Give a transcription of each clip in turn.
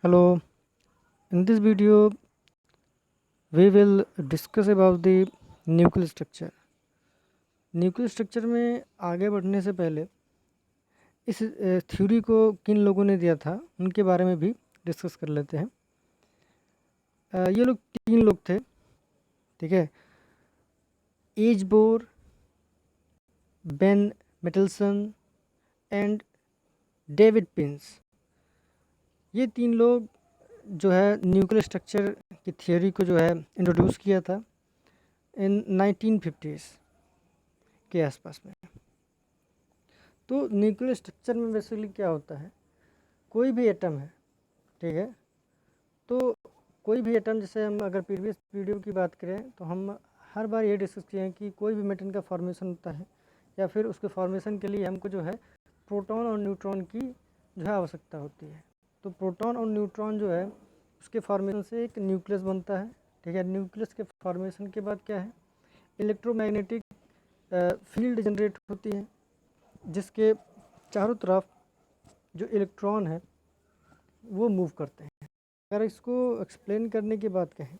Hello, in this video we will discuss about the nuclear structure. Nuclear structure में आगे बढ़ने से पहले इस थ्योरी को किन लोगों ने दिया था उनके बारे में भी डिस्कस कर लेते हैं। ये लोग तीन लोग थे, ठीक है। Aage Bohr, Ben Mottelson and David Pines. ये तीन लोग जो है न्यूक्लियर स्ट्रक्चर की थियोरी को जो है इंट्रोड्यूस किया था इन 1950s के आसपास में। तो न्यूक्लियर स्ट्रक्चर में बेसिकली क्या होता है, कोई भी एटम है, ठीक है। तो कोई भी एटम, जैसे हम अगर प्रीवियस वीडियो की बात करें तो हम हर बार ये डिस्कस किए हैं कि कोई भी मेटल का फॉर्मेशन होता है या फिर उसके फॉर्मेशन के लिए हमको जो है प्रोटॉन और न्यूट्रॉन की जो है आवश्यकता होती है। तो प्रोटॉन और न्यूट्रॉन जो है उसके फॉर्मेशन से एक न्यूक्लियस बनता है, ठीक है। न्यूक्लियस के फॉर्मेशन के बाद क्या है, इलेक्ट्रोमैग्नेटिक फील्ड जनरेट होती है जिसके चारों तरफ जो इलेक्ट्रॉन है वो मूव करते हैं। अगर इसको एक्सप्लेन करने की बात कहें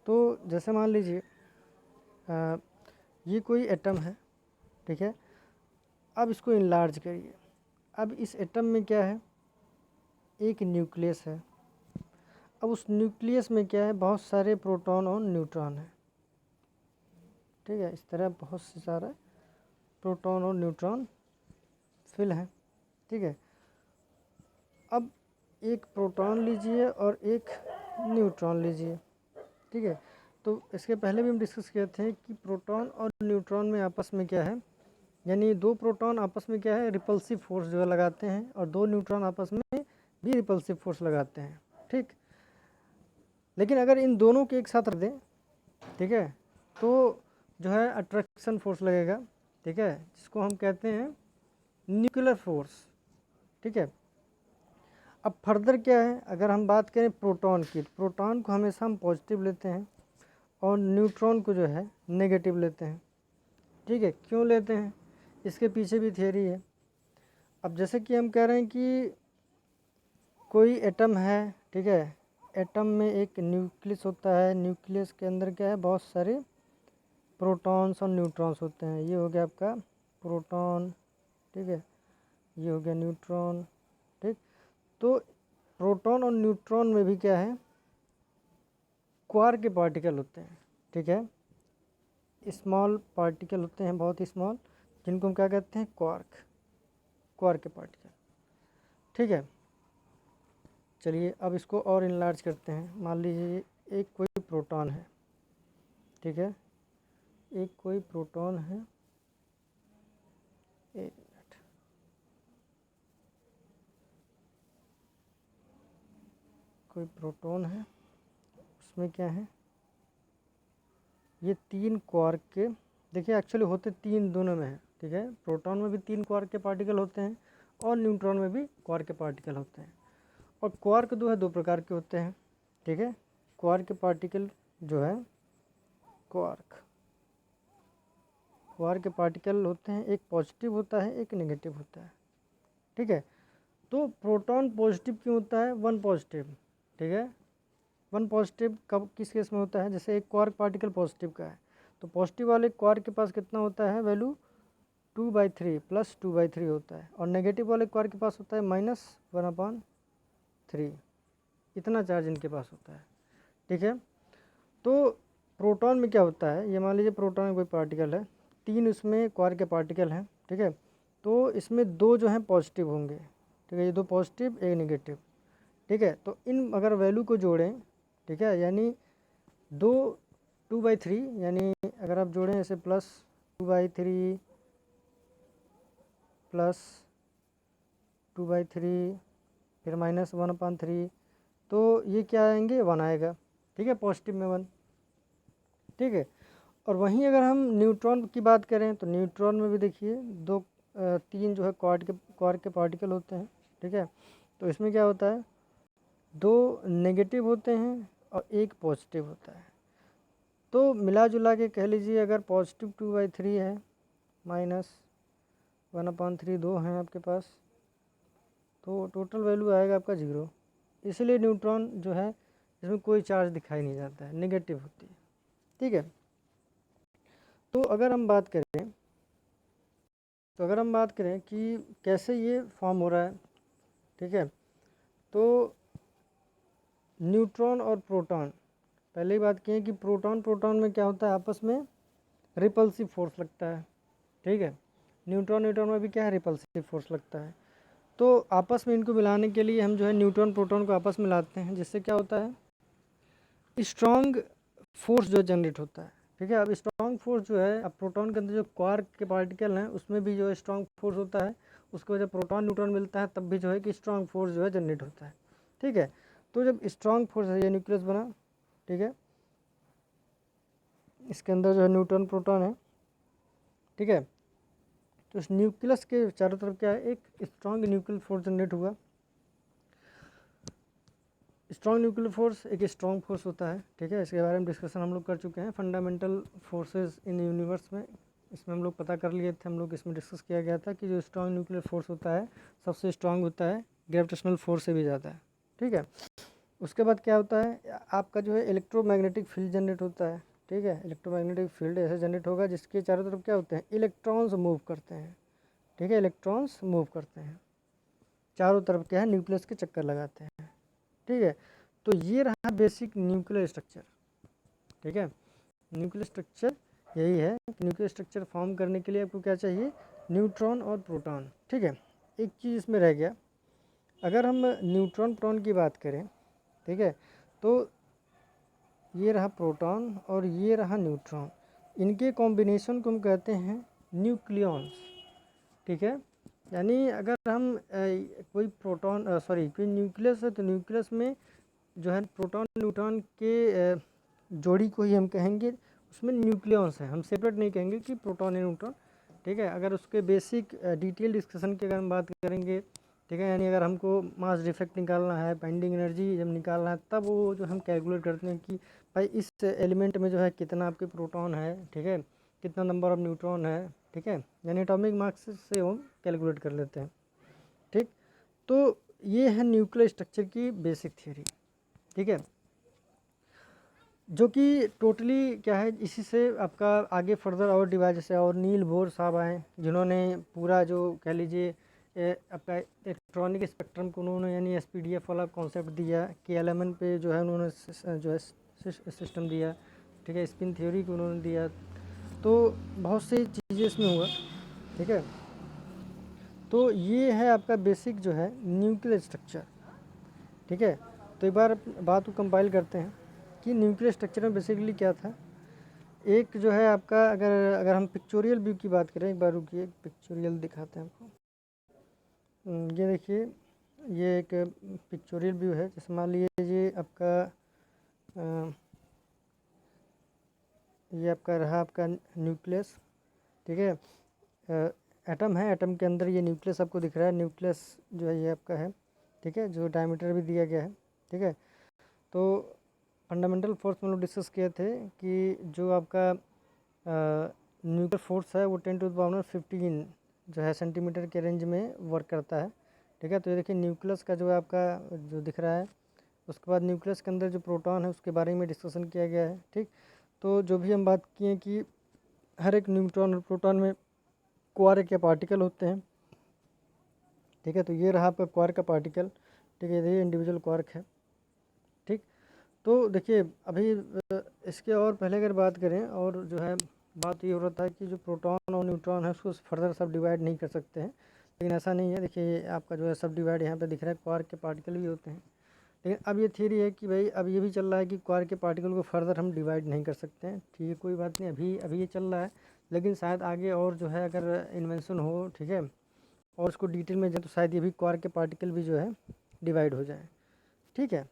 तो जैसे मान लीजिए ये कोई एटम है, ठीक है। अब इसको इनलार्ज करिए। अब इस एटम में क्या है, एक न्यूक्लियस है। अब उस न्यूक्लियस में क्या है, बहुत सारे प्रोटॉन और न्यूट्रॉन है, ठीक है। इस तरह बहुत से सारे प्रोटॉन और न्यूट्रॉन फिल हैं, ठीक है। अब एक प्रोटॉन लीजिए और एक न्यूट्रॉन लीजिए, ठीक है। तो इसके पहले भी हम डिस्कस किए थे कि प्रोटॉन और न्यूट्रॉन में आपस में क्या है, यानी दो प्रोटॉन आपस में क्या है रिपल्सिव फोर्स जो है लगाते हैं और दो न्यूट्रॉन आपस में भी रिपल्सिव फोर्स लगाते हैं, ठीक। लेकिन अगर इन दोनों के एक साथ रख दें, ठीक है, तो जो है अट्रैक्शन फोर्स लगेगा, ठीक है, जिसको हम कहते हैं न्यूक्लियर फोर्स, ठीक है। अब फर्दर क्या है, अगर हम बात करें प्रोटॉन की, प्रोटॉन को हमेशा हम पॉजिटिव लेते हैं और न्यूट्रॉन को जो है नेगेटिव लेते हैं, ठीक है। क्यों लेते हैं, इसके पीछे भी थियरी है। अब जैसे कि हम कह रहे हैं कि कोई एटम है, ठीक है। एटम में एक न्यूक्लियस होता है, न्यूक्लियस के अंदर क्या है, बहुत सारे प्रोटॉन्स और न्यूट्रॉन्स होते हैं। ये हो गया आपका प्रोटॉन, ठीक है, ये हो गया न्यूट्रॉन, ठीक। तो प्रोटॉन और न्यूट्रॉन में भी क्या है, क्वार्क के पार्टिकल होते हैं, ठीक है। स्मॉल पार्टिकल होते हैं, बहुत ही स्मॉल, जिनको हम क्या कहते हैं, क्वार्क, क्वार्क के पार्टिकल, ठीक है। चलिए अब इसको और इनलार्ज करते हैं। मान लीजिए एक कोई प्रोटॉन है, ठीक है, एक कोई प्रोटॉन है, एक मिनट, कोई प्रोटॉन है, उसमें क्या है, ये तीन क्वार्क के, देखिए एक्चुअली होते तीन दोनों में है, ठीक है। प्रोटॉन में भी तीन क्वार्क के पार्टिकल होते हैं और न्यूट्रॉन में भी क्वार्क के पार्टिकल होते हैं। और क्वार्क जो है दो प्रकार के होते हैं, ठीक है। क्वार्क के पार्टिकल जो है, क्वार्क क्वार्क के पार्टिकल होते हैं, एक पॉजिटिव होता है एक नेगेटिव होता है, ठीक है। तो प्रोटॉन पॉजिटिव क्यों होता है, वन पॉजिटिव, ठीक है। वन पॉजिटिव कब किस केस में होता है, जैसे एक क्वार्क पार्टिकल पॉजिटिव का है तो पॉजिटिव वाले क्वार्क के पास कितना होता है वैल्यू, 2/3 प्लस 2/3 होता है। और नेगेटिव वाले क्वार्क के पास होता है -1/3, इतना चार्ज इनके पास होता है, ठीक है। तो प्रोटॉन में क्या होता है, ये मान लीजिए प्रोटॉन में कोई पार्टिकल है, तीन उसमें क्वार्क के पार्टिकल हैं, ठीक है। तो इसमें दो जो हैं पॉजिटिव होंगे, ठीक है, ये दो पॉजिटिव एक नेगेटिव, ठीक है। तो इन अगर वैल्यू को जोड़ें, ठीक है, यानी दो 2/3, यानी अगर आप जोड़ें ऐसे +2/3 +2/3 फिर -1/3, तो ये क्या आएंगे, 1 आएगा, ठीक है, पॉजिटिव में 1, ठीक है। और वहीं अगर हम न्यूट्रॉन की बात करें तो न्यूट्रॉन में भी देखिए दो तीन जो है क्वार्क के पार्टिकल होते हैं, ठीक है। तो इसमें क्या होता है, दो नेगेटिव होते हैं और एक पॉजिटिव होता है। तो मिला जुला के कह लीजिए अगर पॉजिटिव 2/3 है, -1/3 दो हैं आपके पास, तो टोटल वैल्यू आएगा आपका 0। इसलिए न्यूट्रॉन जो है इसमें कोई चार्ज दिखाई नहीं जाता है, नेगेटिव होती है। ठीक है, तो अगर हम बात करें कि कैसे ये फॉर्म हो रहा है, ठीक है, तो न्यूट्रॉन और प्रोटॉन, पहले ही बात की है कि प्रोटॉन में क्या होता है, आपस में रिपल्सिव फोर्स लगता है। ठीक है, न्यूट्रॉन में भी क्या है, रिपल्सिव फोर्स लगता है। तो आपस में इनको मिलाने के लिए हम जो है न्यूट्रॉन प्रोटॉन को आपस में लाते हैं, जिससे क्या होता है, स्ट्रॉन्ग फोर्स जो जनरेट होता है। ठीक है, अब स्ट्रॉन्ग फोर्स जो है, अब प्रोटॉन के अंदर जो क्वार्क के पार्टिकल हैं उसमें भी जो है स्ट्रॉन्ग फोर्स होता है, उसको वजह प्रोटॉन न्यूट्रॉन मिलता है, तब भी जो है कि स्ट्रॉन्ग फोर्स जो है जनरेट होता है। ठीक है, तो जब स्ट्रॉन्ग फोर्स है, ये न्यूक्लियस बना, ठीक है, इसके अंदर जो है न्यूट्रॉन प्रोटॉन है। ठीक है, तो इस न्यूक्लियस के चारों तरफ क्या है, एक स्ट्रॉन्ग न्यूक्लियर फोर्स जनरेट हुआ। स्ट्रॉन्ग न्यूक्लियर फोर्स एक स्ट्रॉन्ग फोर्स होता है। ठीक है, इसके बारे में डिस्कशन हम लोग कर चुके हैं, फंडामेंटल फोर्सेस इन यूनिवर्स में, इसमें हम लोग पता कर लिए थे, हम लोग इसमें डिस्कस किया गया था कि जो स्ट्रॉन्ग न्यूक्लियर फोर्स होता है सबसे स्ट्रॉन्ग होता है, ग्रेविटेशनल फोर्स से भी ज़्यादा है। ठीक है, उसके बाद क्या होता है, आपका जो है इलेक्ट्रोमैग्नेटिक फील्ड जनरेट होता है। ठीक है, इलेक्ट्रोमैग्नेटिक फील्ड ऐसे जनरेट होगा जिसके चारों तरफ क्या होते हैं, इलेक्ट्रॉन्स मूव करते हैं। ठीक है, इलेक्ट्रॉन्स मूव करते हैं, चारों तरफ क्या है, न्यूक्लियस के चक्कर लगाते हैं। ठीक है, तो ये रहा बेसिक न्यूक्लियर स्ट्रक्चर। ठीक है, न्यूक्लियर स्ट्रक्चर यही है कि न्यूक्लियर स्ट्रक्चर फॉर्म करने के लिए आपको क्या चाहिए, न्यूट्रॉन और प्रोटॉन। ठीक है, एक चीज़ इसमें रह गया, अगर हम न्यूट्रॉन प्रोटॉन की बात करें, ठीक है, तो ये रहा प्रोटॉन और ये रहा न्यूट्रॉन, इनके कॉम्बिनेशन को हम कहते हैं न्यूक्लियॉन्स। ठीक है, यानी अगर हम कोई कोई न्यूक्लियस है, तो न्यूक्लियस में जो है प्रोटॉन न्यूट्रॉन के जोड़ी को ही हम कहेंगे, उसमें न्यूक्लियॉन्स हैं, हम सेपरेट नहीं कहेंगे कि प्रोटॉन या न्यूट्रॉन। ठीक है, अगर उसके बेसिक डिटेल डिस्कशन की अगर हम बात करेंगे, ठीक है, यानी अगर हमको मास डिफेक्ट निकालना है, बाइंडिंग एनर्जी जब निकालना है, तब वो जो हम कैलकुलेट करते हैं कि भाई इस एलिमेंट में जो है कितना आपके प्रोटॉन है, ठीक है, कितना नंबर ऑफ न्यूट्रॉन है। ठीक है, यानी एटॉमिक मास से हम कैलकुलेट कर लेते हैं। ठीक, तो ये है न्यूक्लियर स्ट्रक्चर की बेसिक थ्योरी। ठीक है, जो कि टोटली क्या है, इसी से आपका आगे फर्दर और डिवाइड, जैसे और नील बोर साहब आए, जिन्होंने पूरा जो कह लीजिए आपका इलेक्ट्रॉनिक स्पेक्ट्रम को उन्होंने यानी एसपीडीएफ वाला कॉन्सेप्ट दिया, KLMN पे जो है उन्होंने जो है सिस्टम दिया। ठीक है, स्पिन थ्योरी को उन्होंने दिया, तो बहुत सी चीज़ें इसमें हुआ। ठीक है, तो ये है आपका बेसिक जो है न्यूक्लियर स्ट्रक्चर। ठीक है, तो एक बार बात को कंपाइल करते हैं कि न्यूक्लियर स्ट्रक्चर में बेसिकली क्या था। एक जो है आपका, अगर हम पिक्चोरियल व्यू की बात करें, एक बार रुकिए, पिक्चोरियल दिखाते हैं आपको। ये देखिए, ये एक पिक्चोरियल व्यू है, जैसे मान लीजिए आपका ये आपका रहा आपका न्यूक्लियस। ठीक है, एटम है, एटम के अंदर ये न्यूक्लियस आपको दिख रहा है, न्यूक्लियस जो है ये आपका है। ठीक है, जो डायमीटर भी दिया गया है। ठीक है, तो फंडामेंटल फोर्स में लोग डिस्कस किए थे कि जो आपका न्यूक्लियर फोर्स है वो 10⁻15 जो है सेंटीमीटर के रेंज में वर्क करता है। ठीक है, तो ये देखिए न्यूक्लियस का जो है आपका जो दिख रहा है, उसके बाद न्यूक्लियस के अंदर जो प्रोटॉन है उसके बारे में डिस्कशन किया गया है। ठीक, तो जो भी हम बात किए कि हर एक न्यूट्रॉन और प्रोटॉन में क्वार्क के पार्टिकल होते हैं। ठीक है, तो ये रहा आपका क्वार्क का पार्टिकल। ठीक है, ये इंडिविजुअल क्वार्क है। ठीक, तो देखिए अभी इसके और पहले अगर बात करें, और जो है बात ये हो रहा था कि जो प्रोटॉन और न्यूट्रॉन है उसको फर्दर सब डिवाइड नहीं कर सकते हैं, लेकिन ऐसा नहीं है। देखिए आपका जो है सब डिवाइड यहाँ पे दिख रहा है, क्वार्क के पार्टिकल भी होते हैं। लेकिन अब ये थ्योरी है कि भाई अब ये भी चल रहा है कि क्वार्क के पार्टिकल को फर्दर हम डिवाइड नहीं कर सकते हैं। ठीक है, कोई बात नहीं, अभी ये चल रहा है, लेकिन शायद आगे और जो है अगर इन्वेंशन हो, ठीक है, और उसको डिटेल में जाए, तो शायद ये भी क्वार्क के पार्टिकल भी जो है डिवाइड हो जाए। ठीक है,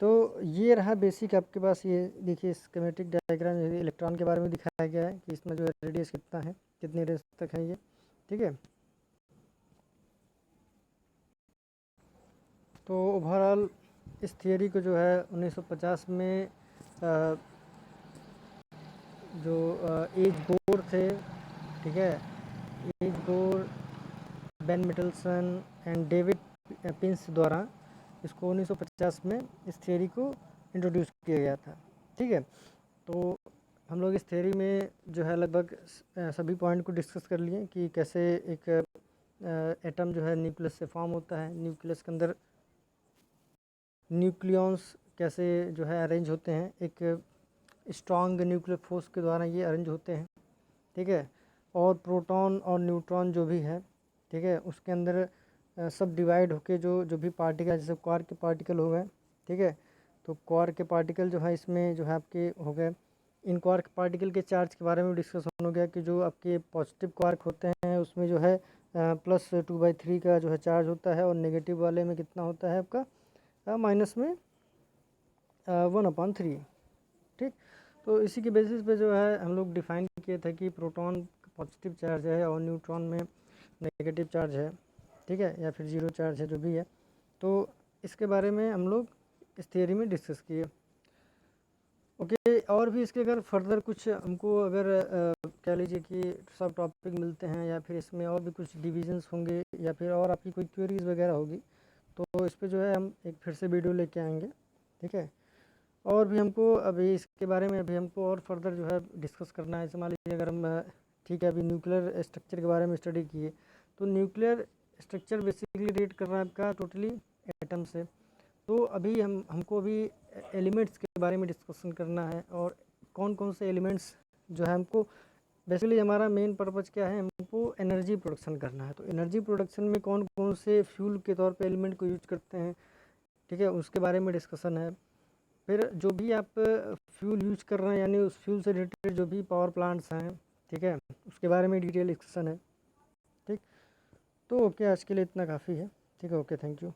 तो ये रहा बेसिक आपके पास। ये देखिए स्कीमेटिक डायग्राम इलेक्ट्रॉन के बारे में दिखाया गया है कि इसमें जो है रेडियस कितना है, कितनी रेंज तक है ये। ठीक है, तो ओवरऑल इस थियरी को जो है 1950 में जो एज बोर थे, ठीक है, Aage Bohr, Ben Mottelson and David Pines द्वारा इसको 1950 में इस थियरी को इंट्रोड्यूस किया गया था। ठीक है, तो हम लोग इस थियरी में जो है लगभग सभी पॉइंट को डिस्कस कर लिए कि कैसे एक एटम जो है न्यूक्लियस से फॉर्म होता है, न्यूक्लियस के अंदर न्यूक्लियॉन्स कैसे जो है अरेंज होते हैं, एक स्ट्रॉन्ग न्यूक्लियर फोर्स के द्वारा ये अरेंज होते हैं। ठीक है, और प्रोटॉन और न्यूट्रॉन जो भी है, ठीक है, उसके अंदर सब डिवाइड होके जो भी पार्टिकल, जैसे क्वार्क के पार्टिकल हो गए, ठीक है, तो क्वार्क के पार्टिकल जो है इसमें जो है आपके हो गए। इन क्वार्क पार्टिकल के चार्ज के बारे में डिस्कशन हो गया कि जो आपके पॉजिटिव क्वार्क होते हैं उसमें जो है +2/3 का जो है चार्ज होता है, और नेगेटिव वाले में कितना होता है आपका माइनस में 1/3। ठीक, तो इसी के बेसिस पे जो है हम लोग डिफाइन किए थे कि प्रोटॉन पॉजिटिव चार्ज है और न्यूट्रॉन में नेगेटिव चार्ज है, ठीक है, या फिर ज़ीरो चार्ज है जो भी है। तो इसके बारे में हम लोग इस थियरी में डिस्कस किए। ओके, और भी इसके अगर फर्दर कुछ हमको अगर कह लीजिए कि सब टॉपिक मिलते हैं, या फिर इसमें और भी कुछ डिविजन्स होंगे, या फिर और आपकी कोई क्वेरीज वगैरह होगी, तो इस पर जो है हम एक फिर से वीडियो लेके आएंगे। ठीक है, और भी हमको अभी इसके बारे में अभी हमको और फर्दर जो है डिस्कस करना है। मान लीजिए अगर हम ठीक है अभी न्यूक्लियर स्ट्रक्चर के बारे में स्टडी किए, तो न्यूक्लियर स्ट्रक्चर बेसिकली रिलेट कर रहा है आपका टोटली एटम से। तो अभी हमको अभी एलिमेंट्स के बारे में डिस्कशन करना है, और कौन कौन से एलिमेंट्स जो है हमको बेसिकली हमारा मेन पर्पज़ क्या है, हमको एनर्जी प्रोडक्शन करना है। तो एनर्जी प्रोडक्शन में कौन कौन से फ्यूल के तौर पे एलिमेंट को यूज करते हैं, ठीक है, उसके बारे में डिस्कशन है। फिर जो भी आप फ्यूल यूज कर रहे हैं, यानी उस फ्यूल से रिलेटेड जो भी पावर प्लांट्स हैं, ठीक है, उसके बारे में डिटेल डिस्कशन है। ठीक, तो ओके, आज के लिए इतना काफ़ी है। ठीक है, ओके, थैंक यू।